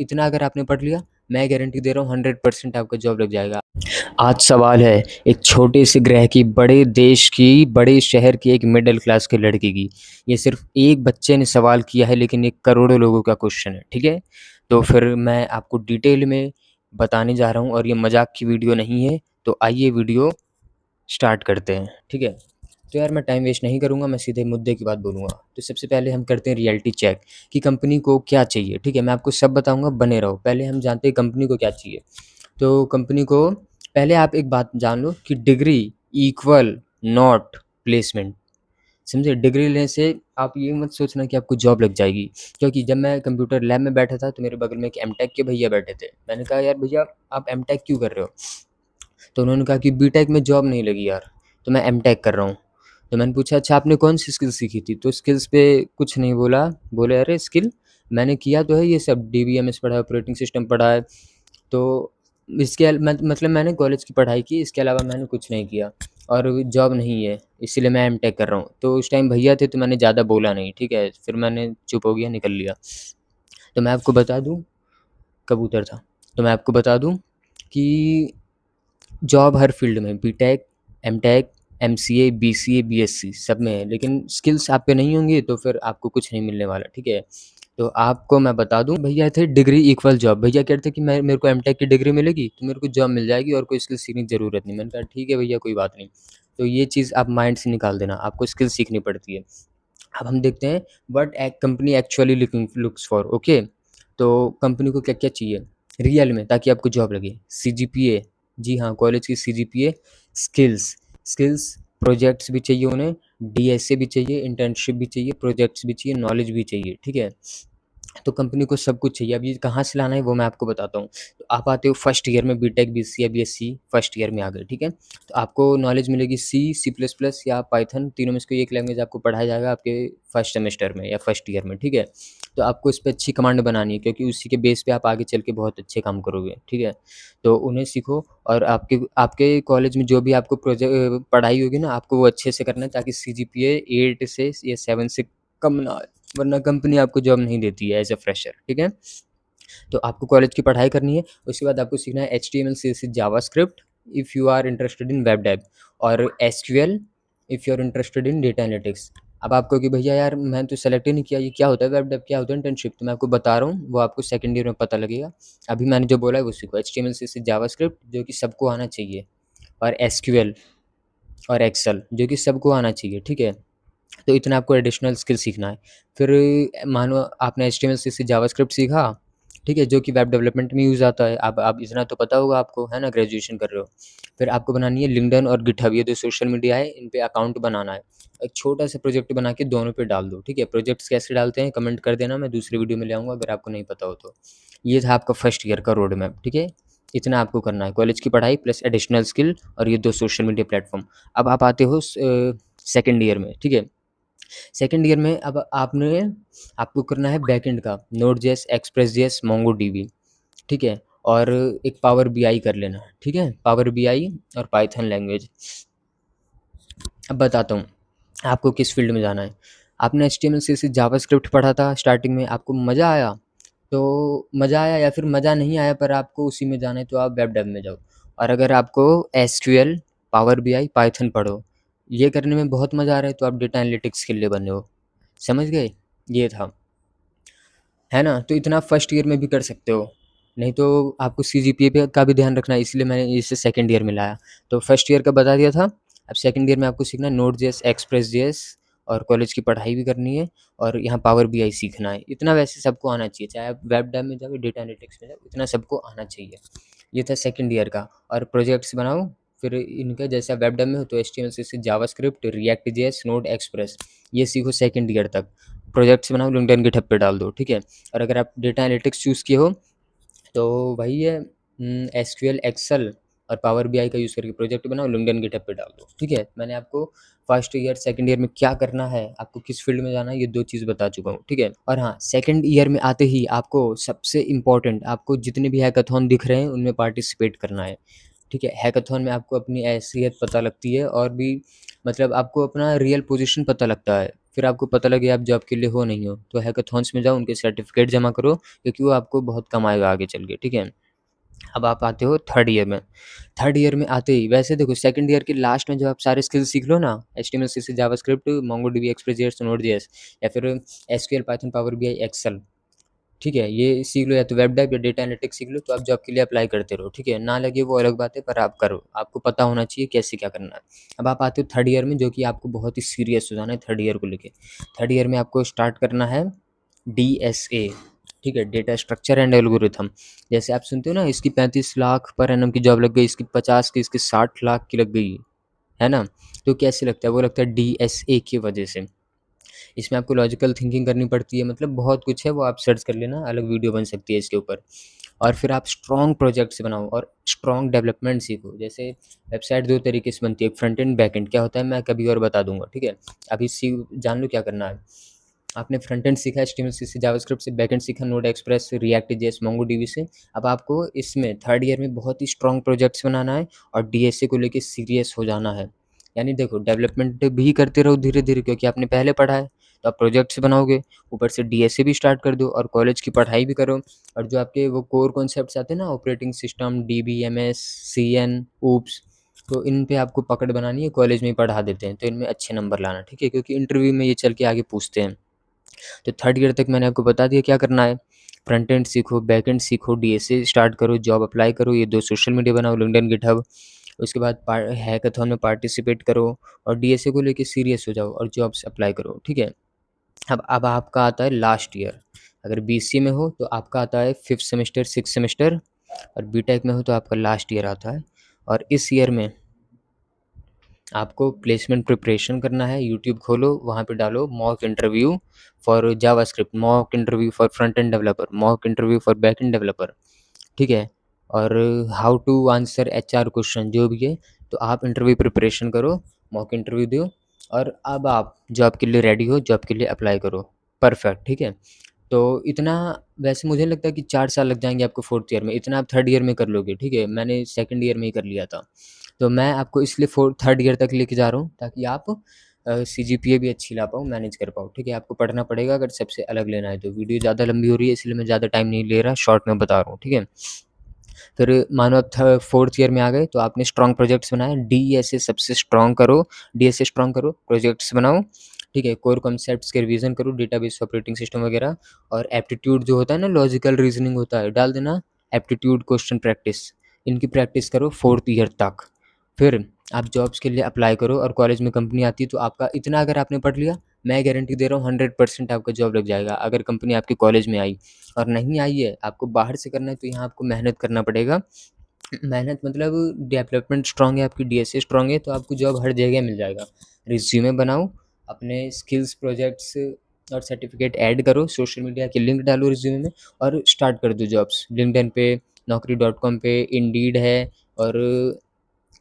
इतना अगर आपने पढ़ लिया, मैं गारंटी दे रहा हूँ 100% आपका जॉब लग जाएगा। आज सवाल है एक छोटे से ग्रह की, बड़े देश की, बड़े शहर की एक मिडिल क्लास की लड़की की। ये सिर्फ एक बच्चे ने सवाल किया है, लेकिन ये करोड़ों लोगों का क्वेश्चन है, ठीक है? तो फिर मैं आपको डिटेल में बताने जा रहा हूँ, और ये मजाक की वीडियो नहीं है। तो आइए वीडियो स्टार्ट करते हैं, ठीक है? तो यार मैं टाइम वेस्ट नहीं करूँगा, मैं सीधे मुद्दे की बात बोलूँगा। तो सबसे पहले हम करते हैं रियलिटी चेक कि कंपनी को क्या चाहिए, ठीक है? मैं आपको सब बताऊँगा, बने रहो। पहले हम जानते हैं कंपनी को क्या चाहिए। तो कंपनी को पहले आप एक बात जान लो कि डिग्री इक्वल नॉट प्लेसमेंट, समझे? डिग्री लेने से आप ये मत सोचना कि आपको जॉब लग जाएगी। क्योंकि जब मैं कंप्यूटर लैब में बैठा था तो मेरे बगल में एक एमटेक के भैया बैठे थे। मैंने कहा यार भैया आप एमटेक क्यों कर रहे हो? तो उन्होंने कहा कि बीटेक में जॉब नहीं लगी यार, तो मैं एमटेक कर रहा हूँ। तो मैंने पूछा अच्छा आपने कौन सी स्किल सीखी थी? तो स्किल्स पे कुछ नहीं बोला। बोले अरे स्किल मैंने किया तो है ये सब, डीबीएमएस पढ़ा है, ऑपरेटिंग सिस्टम पढ़ा है। तो इसके मतलब मैंने कॉलेज की पढ़ाई की, इसके अलावा मैंने कुछ नहीं किया, और जॉब नहीं है, इसीलिए मैं एमटेक कर रहा हूँ। तो उस टाइम भैया थे तो मैंने ज़्यादा बोला नहीं, ठीक है? फिर मैंने चुप हो गया, निकल लिया। तो मैं आपको बता दूँ, कबूतर था। तो मैं आपको बता दूँ कि जॉब हर फील्ड में, BTech, MTech, MCA, BCA, BSc सब में है, लेकिन स्किल्स आप पे नहीं होंगी तो फिर आपको कुछ नहीं मिलने वाला, ठीक है? तो आपको मैं बता दूँ, भैया थे डिग्री इक्वल जॉब। भैया कहते थे कि मैं मेरे को एमटेक की डिग्री मिलेगी तो मेरे को जॉब मिल जाएगी और कोई स्किल सीखने की ज़रूरत नहीं। मैंने कहा ठीक है भैया कोई बात नहीं। तो ये चीज़ आप माइंड से निकाल देना, आपको स्किल सीखनी पड़ती है। अब हम देखते हैं व्हाट एक company actually looks for, okay? तो कंपनी को क्या-क्या चाहिए रियल में ताकि आपको जॉब लगे? सीजीपीए, जी हाँ, कॉलेज की सीजीपीए, स्किल्स, प्रोजेक्ट्स भी चाहिए उन्हें, डीएसए भी चाहिए, इंटर्नशिप भी चाहिए, प्रोजेक्ट्स भी चाहिए, नॉलेज भी चाहिए, ठीक है? तो कंपनी को सब कुछ चाहिए। अब ये कहाँ से लाना है वो मैं आपको बताता हूँ। तो आप आते हो फर्स्ट ईयर में, BTech, BCA, BSc first year में आ गए, ठीक है? तो आपको नॉलेज मिलेगी सी, सी प्लस प्लस या पाइथन, तीनों में से कोई एक लैंग्वेज आपको पढ़ाया जाएगा आपके फर्स्ट सेमेस्टर में या फर्स्ट ईयर में, ठीक है? तो आपको इस पे अच्छी कमांड बनानी है, क्योंकि उसी के बेस पे आप आगे चल के बहुत अच्छे काम करोगे, ठीक है? तो उन्हें सीखो, और आपके आपके कॉलेज में जो भी आपको पढ़ाई होगी ना, आपको वो अच्छे से करना है ताकि सीजीपीए 8 से या 7 से कम ना आए, वरना कंपनी आपको जॉब नहीं देती है एज़ अ फ्रेशर, ठीक है? तो आपको कॉलेज की पढ़ाई करनी है, उसके बाद आपको सीखना है HTML, CSS, JavaScript if you are interested in web dev, और SQL if you are interested in data analytics. अब आप कहोगे भैया यार मैंने तो सेलेक्ट ही नहीं किया, ये क्या होता है वेब डेव, क्या होता है इंटर्नशिप? तो मैं आपको बता रहा हूँ, वो आपको सेकंड ईयर में पता लगेगा। अभी मैंने जो बोला है वो सीखो, एचटीएमएल, सीएसएस, जावास्क्रिप्ट जो कि सबको आना चाहिए, और एसक्यूएल और एक्सेल जो कि सबको आना चाहिए, ठीक है? तो इतना आपको एडिशनल स्किल सीखना है। फिर मानो आपने एचटीएमएल, सीएसएस, जावास्क्रिप्ट सीखा, ठीक है? जो कि वेब डेवलपमेंट में यूज़ आता है। अब आप इतना तो पता होगा आपको, है ना? ग्रेजुएशन कर रहे हो। फिर आपको बनानी है लिंक्डइन और गिटहब, ये 2 सोशल मीडिया है, इन पे अकाउंट बनाना है। एक छोटा-सा प्रोजेक्ट बना के दोनों पे डाल दो, ठीक है? प्रोजेक्ट्स कैसे डालते हैं कमेंट कर देना, मैं दूसरी वीडियो में ले आऊँगा अगर आपको नहीं पता हो तो। ये था आपका फर्स्ट ईयर का रोड मैप, ठीक है? इतना आपको करना है, कॉलेज की पढ़ाई प्लस एडिशनल स्किल और ये 2 सोशल मीडिया प्लेटफ़ॉर्म। अब आप आते हो सेकंड ईयर में, ठीक है? सेकंड ईयर में अब आपको करना है बैकएंड का, नोड.जेएस, एक्सप्रेस.जेएस, मोंगोडीबी, ठीक है? और एक पावर बीआई कर लेना, ठीक है? पावर बीआई और पाइथन लैंग्वेज। अब बताता हूँ आपको किस फील्ड में जाना है। आपने एचटीएमएल, सीएसएस, जावास्क्रिप्ट पढ़ा था स्टार्टिंग में, आपको मज़ा आया? तो मज़ा आया, या फिर मज़ा नहीं आया पर आपको उसी में जाना है तो आप वेब डेव में जाओ। और अगर आपको एसक्यूएल, पावर बीआई, पाइथन पढ़ो, ये करने में बहुत मज़ा आ रहा है तो आप डेटा एनालिटिक्स के लिए बने हो। समझ गए? ये था, है ना? तो इतना फर्स्ट ईयर में भी कर सकते हो। नहीं तो आपको सीजीपीए पे का भी ध्यान रखना है, इसलिए मैंने इसे सेकंड ईयर में लाया। तो फर्स्ट ईयर का बता दिया था, अब सेकंड ईयर में आपको सीखना है नोड.जेएस, एक्सप्रेस.जेएस, और कॉलेज की पढ़ाई भी करनी है, और यहाँ पावर बीआई सीखना है। इतना वैसे सबको आना चाहिए, चाहे आप वेब डेव में जाओ, डेटा एनालिटिक्स में जाओ, इतना सबको आना चाहिए। ये था सेकंड ईयर का। और प्रोजेक्ट्स बनाओ, फिर इनका जैसे आप वेब डेव में हो तो HTML, CSS, JavaScript, React JS, Node, Express, ये सीखो सेकंड ईयर तक। प्रोजेक्ट्स बनाओ, लिंक्डइन, गिटहब पे डाल दो, ठीक है? और अगर आप डेटा एनालिटिक्स चूज़ किए हो तो वही है, एसक्यूएल, एक्सेल और पावर बीआई का यूज़ करके प्रोजेक्ट बनाओ, लिंक्डइन, गिटहब पे डाल दो, ठीक है? मैंने आपको फर्स्ट ईयर, सेकंड ईयर में क्या करना है, आपको किस फील्ड में जाना है, ये 2 चीज़ बता चुका हूँ, ठीक है? और हाँ, सेकंड ईयर में आते ही आपको सबसे इम्पोर्टेंट, आपको जितने भी हैकाथॉन दिख रहे हैं उनमें पार्टिसिपेट करना है, ठीक है? हैकाथॉन में आपको अपनी हैसियत पता लगती है, और भी मतलब आपको अपना रियल पोज़ीशन पता लगता है। फिर आपको पता लगे आप जॉब के लिए हो नहीं हो, तो हैकाथॉन्स में जाओ, उनके सर्टिफिकेट जमा करो, क्योंकि वो आपको बहुत कम आएगा आगे चल के, ठीक है। अब आप आते हो थर्ड ईयर में। थर्ड ईयर में आते ही वैसे देखो, सेकंड ईयर के लास्ट में जब आप सारे स्किल्स सीख लो ना, एचटीएमएल सीएसएस जावास्क्रिप्ट मोंगोडीबी एक्सप्रेस.js नोड.js या फिर SQL Python Power BI Excel, ठीक है, ये सीख लो, या तो वेब डेव या डेटा एनालिटिक्स सीख लो, तो आप जॉब के लिए अप्लाई करते रहो, ठीक है। ना लगे वो अलग बात है, पर आप करो, आपको पता होना चाहिए कैसे क्या करना है। अब आप आते हो थर्ड ईयर में, जो कि आपको बहुत ही सीरियस हो जाना है थर्ड ईयर को लेके। थर्ड ईयर में आपको स्टार्ट करना है डीएसए, ठीक है, डेटा स्ट्रक्चर एंड एल्गोरिथम। जैसे आप सुनते हो ना, इसकी 35 लाख पर एनम की जॉब लग गई, इसकी 50 की, इसकी 60 लाख की लग गई, है ना। तो कैसे लगता है, वो लगता है डीएसए की वजह से। इसमें आपको लॉजिकल थिंकिंग करनी पड़ती है, मतलब बहुत कुछ है, वो आप सर्च कर लेना, अलग वीडियो बन सकती है इसके ऊपर। और फिर आप स्ट्रॉन्ग प्रोजेक्ट्स बनाओ और स्ट्रॉन्ग डेवलपमेंट सीखो। जैसे वेबसाइट दो तरीके से बनती है, एक फ्रंट एंड बैक एंड, क्या होता है मैं कभी और बता दूंगा, ठीक है। अभी सी जान लो क्या करना है। आपने फ्रंट एंड सीखा एचटीएमएल से जावास्क्रिप्ट से, बैक एंड सीखा नोड एक्सप्रेस से, रिएक्ट जेएस मोंगोडीबी से। अब आपको इसमें थर्ड ईयर में बहुत ही स्ट्रॉन्ग प्रोजेक्ट्स बनाना है और डीएसए को लेके सीरियस हो जाना है। यानी देखो, डेवलपमेंट भी करते रहो धीरे धीरे, क्योंकि आपने पहले पढ़ा है, तो आप प्रोजेक्ट्स बनाओगे, ऊपर से डीएसए भी स्टार्ट कर दो और कॉलेज की पढ़ाई भी करो। और जो आपके वो कोर कॉन्सेप्ट्स आते हैं ना, operating system, DBMS, CN, oops, तो इन पे आपको पकड़ बनानी है, कॉलेज में ही पढ़ा देते हैं, तो इनमें अच्छे नंबर लाना, ठीक है, क्योंकि इंटरव्यू में ये चल के आगे पूछते हैं। तो थर्ड ईयर तक मैंने आपको बता दिया क्या करना है। फ्रंट एंड सीखो, बैक एंड सीखो, डीएसए स्टार्ट करो, जॉब अप्लाई करो, ये 2 सोशल मीडिया बनाओ, लिंक्डइन, गिटहब। उसके बाद हैकाथॉन में पार्टिसिपेट करो और डीएसए को लेके सीरियस हो जाओ और जॉब्स अप्लाई करो, ठीक है। अब आपका आता है लास्ट ईयर। अगर बीसीए में हो तो आपका आता है 5th सेमेस्टर, 6th सेमेस्टर, और बीटेक में हो तो आपका लास्ट ईयर आता है। और इस ईयर में आपको प्लेसमेंट प्रिपरेशन करना है। यूट्यूब खोलो, वहाँ पे डालो mock interview for JavaScript, mock interview for front end developer, mock interview for back end developer, ठीक है। और how to answer HR question, जो भी है, तो आप इंटरव्यू प्रिपरेशन करो, मॉक इंटरव्यू दो, और अब आप जॉब के लिए रेडी हो, जॉब के लिए अप्लाई करो। परफेक्ट, ठीक है। तो इतना, वैसे मुझे लगता है कि 4 साल लग जाएंगे आपको फोर्थ ईयर में, इतना आप थर्ड ईयर में कर लोगे, ठीक है। मैंने सेकंड ईयर में ही कर लिया था। तो मैं आपको इसलिए थर्ड ईयर तक लेके जा रहा हूँ, ताकि आप सीजीपीए भी अच्छी ला पाओ, मैनेज कर पाओ, ठीक है। आपको पढ़ना पड़ेगा अगर सबसे अलग लेना है तो। वीडियो ज़्यादा लंबी हो रही है, इसलिए मैं ज़्यादा टाइम नहीं ले रहा, शॉर्ट में बता रहा हूँ, ठीक है। फिर मानो आप फोर्थ ईयर में आ गए, तो आपने स्ट्रॉन्ग प्रोजेक्ट्स बनाए, डीएसए सबसे स्ट्रॉन्ग करो, डीएसए स्ट्रॉन्ग करो, प्रोजेक्ट्स बनाओ, ठीक है। कोर कॉन्सेप्ट्स के रिवीजन करो, डेटाबेस, ऑपरेटिंग सिस्टम वगैरह। और एप्टीट्यूड जो होता है ना, लॉजिकल रीजनिंग होता है, डाल देना, एप्टीट्यूड क्वेश्चन प्रैक्टिस, इनकी प्रैक्टिस करो फोर्थ ईयर तक। फिर आप जॉब्स के लिए अप्लाई करो, और कॉलेज में कंपनी आती है तो आपका इतना अगर आपने पढ़ लिया, मैं गारंटी दे रहा हूँ 100% आपका जॉब लग जाएगा, अगर कंपनी आपके कॉलेज में आई। और नहीं आई है, आपको बाहर से करना है, तो यहाँ आपको मेहनत करना पड़ेगा। मेहनत मतलब डेवलपमेंट स्ट्रांग है आपकी, डीएसए स्ट्रांग है, तो आपको जॉब हर जगह मिल जाएगा। रिज्यूमे बनाओ, अपने स्किल्स, प्रोजेक्ट्स और सर्टिफिकेट ऐड करो, सोशल मीडिया के लिंक डालो रिज्यूमे में, और स्टार्ट कर दो जॉब्स। लिंक्डइन पे, naukri.com पे, इंडीड है, और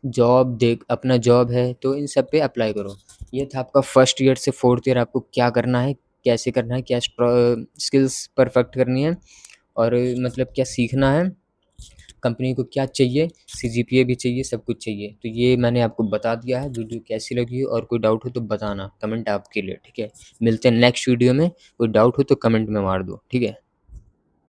जॉब देख, अपना जॉब है, तो इन सब पे अप्लाई करो। ये था आपका फर्स्ट ईयर से फोर्थ ईयर, आपको क्या करना है, कैसे करना है, क्या स्किल्स परफेक्ट करनी है, और मतलब क्या सीखना है, कंपनी को क्या चाहिए, सीजीपीए भी चाहिए, सब कुछ चाहिए। तो ये मैंने आपको बता दिया है। वीडियो कैसी लगी, और कोई डाउट हो तो बताना, कमेंट आपके लिए, ठीक है। मिलते हैं नेक्स्ट वीडियो में, कोई डाउट हो तो कमेंट में मार दो, ठीक है।